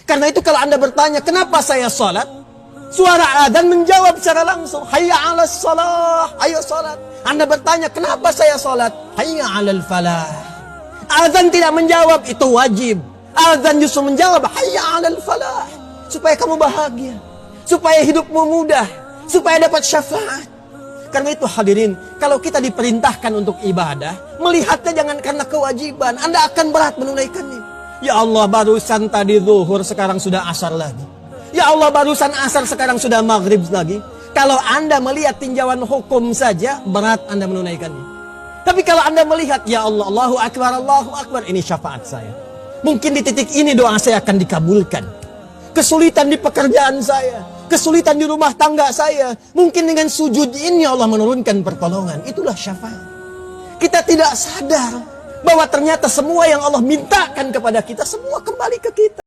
Karena itu kalau Anda bertanya, kenapa saya sholat? Suara adzan menjawab secara langsung, hayya 'alas shalah, ayo sholat. Anda bertanya, kenapa saya sholat? Hayya 'alal falah. Adzan tidak menjawab, itu wajib. Adzan justru menjawab, hayya 'alal falah. Supaya kamu bahagia, supaya hidupmu mudah, supaya dapat syafaat. Karena itu hadirin, kalau kita diperintahkan untuk ibadah, melihatnya jangan karena kewajiban, Anda akan berat menunaikannya. Ya Allah, barusan tadi zuhur, sekarang sudah asar lagi. Ya Allah, barusan asar, sekarang sudah maghrib lagi. Kalau Anda melihat tinjauan hukum saja, berat Anda menunaikannya. Tapi kalau Anda melihat, ya Allah, Allahu Akbar, ini syafaat saya. Mungkin di titik ini doa saya akan dikabulkan. Kesulitan di pekerjaan saya, kesulitan di rumah tangga saya, mungkin dengan sujud ini Allah menurunkan pertolongan. Itulah syafaat. Kita tidak sadar bahwa ternyata semua yang Allah mintakan kepada kita, semua kembali ke kita.